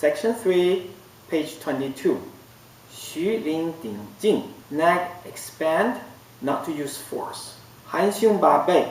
Section 3, page 22. 徐领顶进 neck expand, not to use force. 含胸拔背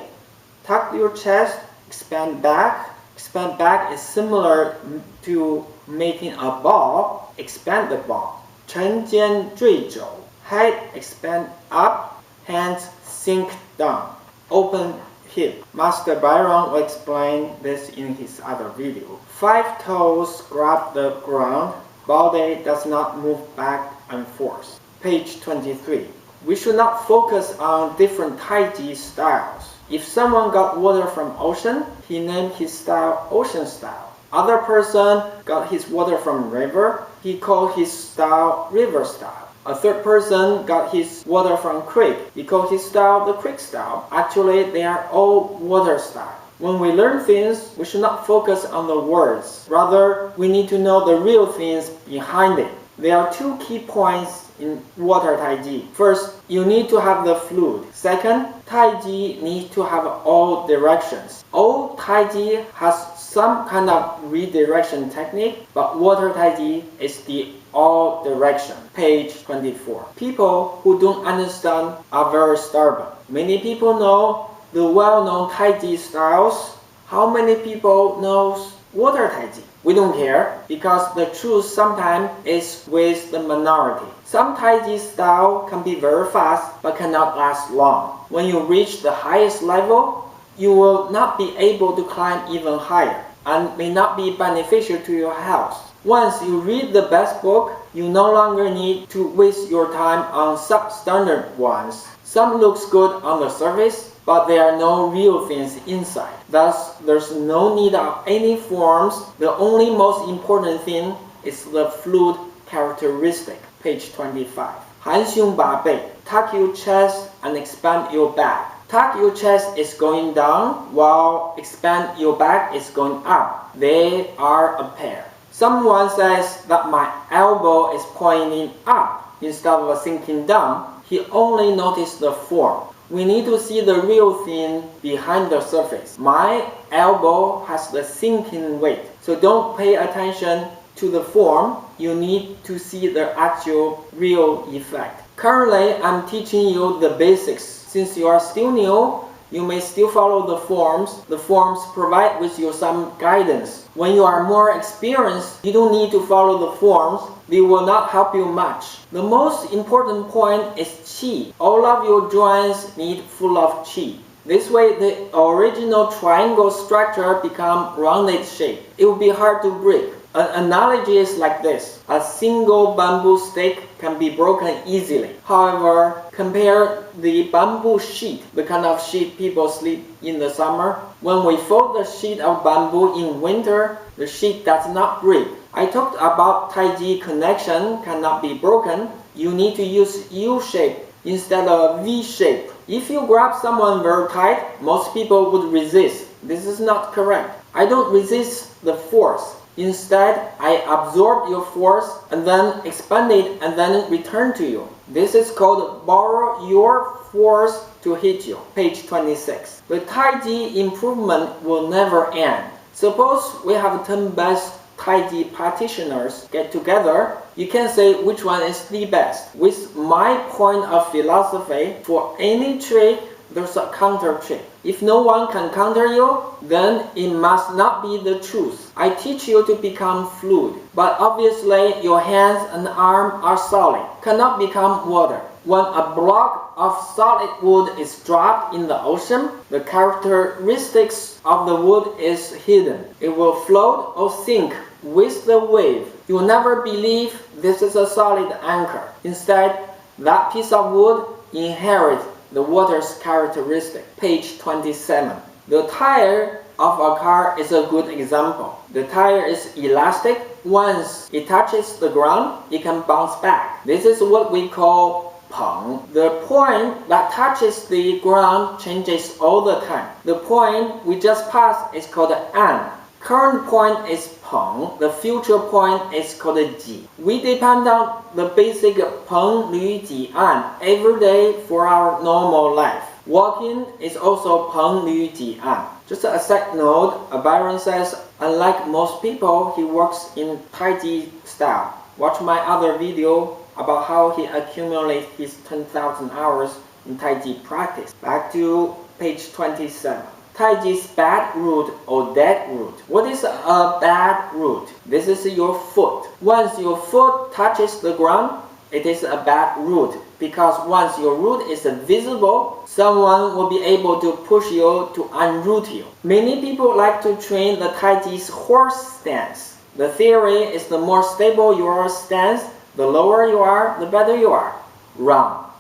tuck your chest, expand back. Expand back is similar to making a ball, expand the ball. 沉肩坠肘 head expand up, hands sink down. Open hip. Master Byron will explain this in his other video. 5 toes grab the ground. Body does not move back and forth. Page 23. We should not focus on different Taiji styles. If someone got water from ocean, he named his style ocean style. Other person got his water from river, he called his style river style. A third person got his water from creek, he called his style the creek style. Actually, they are all water style. When we learn things, we should not focus on the words. Rather, we need to know the real things behind it. There are 2 key points in water Taiji. First, you need to have the fluid. Second, Taiji needs to have all directions. All Taiji has some kind of redirection technique, but water Taiji is the all direction. Page 24. People who don't understand are very stubborn. Many people know the well-known Taiji styles. How many people knows water Taiji? We don't care, because the truth sometimes is with the minority. Some Taiji style can be very fast but cannot last long. When you reach the highest level, you will not be able to climb even higher and may not be beneficial to your health. Once you read the best book, you no longer need to waste your time on substandard ones. Some looks good on the surface, but there are no real things inside. Thus, there's no need of any forms. The only most important thing is the fluid characteristic. Page 25. 含胸拔背 tuck your chest and expand your back. Tuck your chest is going down, while expand your back is going up. They are a pair. Someone says that my elbow is pointing up instead of sinking down. He only noticed the form. We need to see the real thing behind the surface. My elbow has the sinking weight, so don't pay attention to the form. You need to see the actual real effect. Currently, I'm teaching you the basics. Since you are still new, you may still follow the forms. The forms provide with you some guidance. When you are more experienced, you don't need to follow the forms. They will not help you much. The most important point is qi. All of your joints need full of qi. This way, the original triangle structure become rounded shape. It will be hard to break. An analogy is like this. A single bamboo stick can be broken easily. However, compare the bamboo sheet, the kind of sheet people sleep in the summer. When we fold the sheet of bamboo in winter, the sheet does not break. I talked about Taiji connection cannot be broken. You need to use U shape instead of V shape. If you grab someone very tight, most people would resist. This is not correct. I don't resist the force. Instead, I absorb your force and then expand it and then return to you. This is called borrow your force to hit you. Page 26. The Taiji improvement will never end. Suppose we have 10 best Taiji practitioners get together. You can say which one is the best. With my point of philosophy, for any trick, there's a counter trick. If no one can counter you, then it must not be the truth. I teach you to become fluid, but obviously your hands and arm are solid, cannot become water. When a block of solid wood is dropped in the ocean, the characteristics of the wood is hidden. It will float or sink with the wave. You will never believe this is a solid anchor. Instead, that piece of wood inherits the water's characteristic. Page 27. The tire of a car is a good example. The tire is elastic. Once it touches the ground, it can bounce back. This is what we call peng. The point that touches the ground changes all the time. The point we just passed is called an. Current point is peng. The future point is called ji. We depend on the basic peng, lü, ji, an every day for our normal life. Walking is also peng, lü, ji, an. Just a side note, Byron says Unlike most people, he works in Taiji style. Watch my other video about how he accumulates his 10,000 hours in Taiji practice. Back to page 27. Taiji's bad root or dead root. What is a bad root? This is your foot. Once your foot touches the ground, it is a bad root, because once your root is visible, someone will be able to push you to unroot you. Many people like to train the Taiji's horse stance. The theory is the more stable your stance, the lower you are, the better you are. Wrong.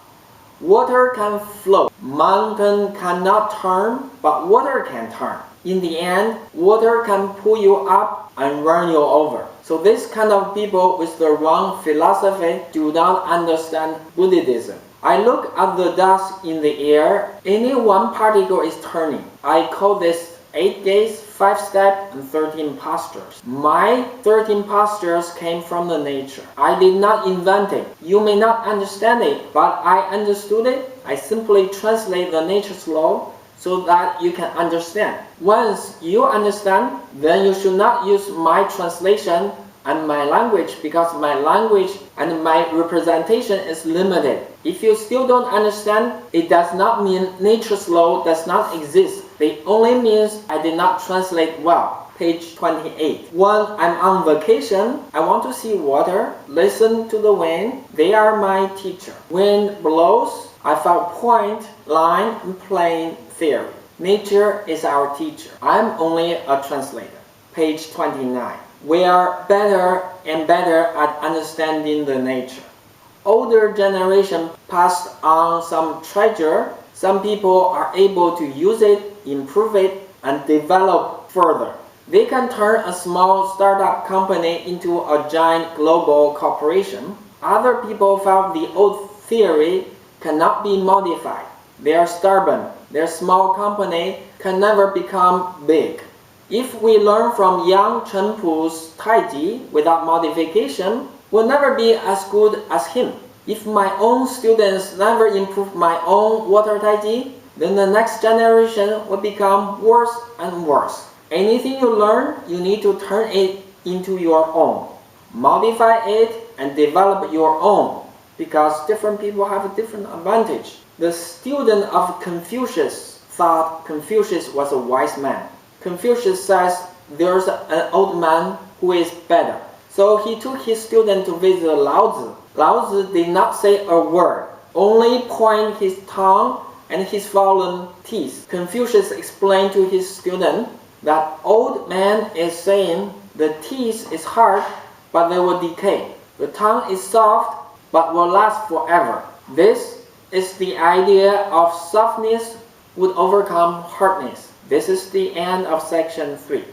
Water can flow. Mountain cannot turn, but water can turn. In the end, water can pull you up and run you over. So this kind of people with the wrong philosophy do not understand Buddhism. I look at the dust in the air. Any one particle is turning. I call this 8 gates, 5 steps, and 13 postures. My 13 postures came from the nature. I did not invent it. You may not understand it, but I understood it. I simply translate the nature's law so that you can understand. Once you understand, then you should not use my translation and my language, because my language and my representation is limited. If you still don't understand, it does not mean nature's law does not exist. It only means I did not translate well. Page 28. When I'm on vacation, I want to see water, listen to the wind. They are my teacher. Wind blows, I found point, line, and plane theory. Nature is our teacher. I'm only a translator. Page 29. We are better and better at understanding the nature. Older generation passed on some treasure. Some people are able to use it, improve it, and develop further. They can turn a small startup company into a giant global corporation. Other people found the old theory cannot be modified. They are stubborn. Their small company can never become big. If we learn from young Chen Pu's Taiji without modification, we'll never be as good as him. If my own students never improve my own water Taiji, then the next generation will become worse and worse. Anything you learn, you need to turn it into your own. Modify it and develop your own, because different people have a different advantage. The student of Confucius thought Confucius was a wise man. Confucius says there's an old man who is better. So he took his student to visit Lao Tzu. Lao Tzu did not say a word, only point his tongue and his fallen teeth. Confucius explained to his student that old man is saying the teeth is hard, but they will decay. The tongue is soft, but will last forever. This is the idea of softness would overcome hardness. This is the end of section 3.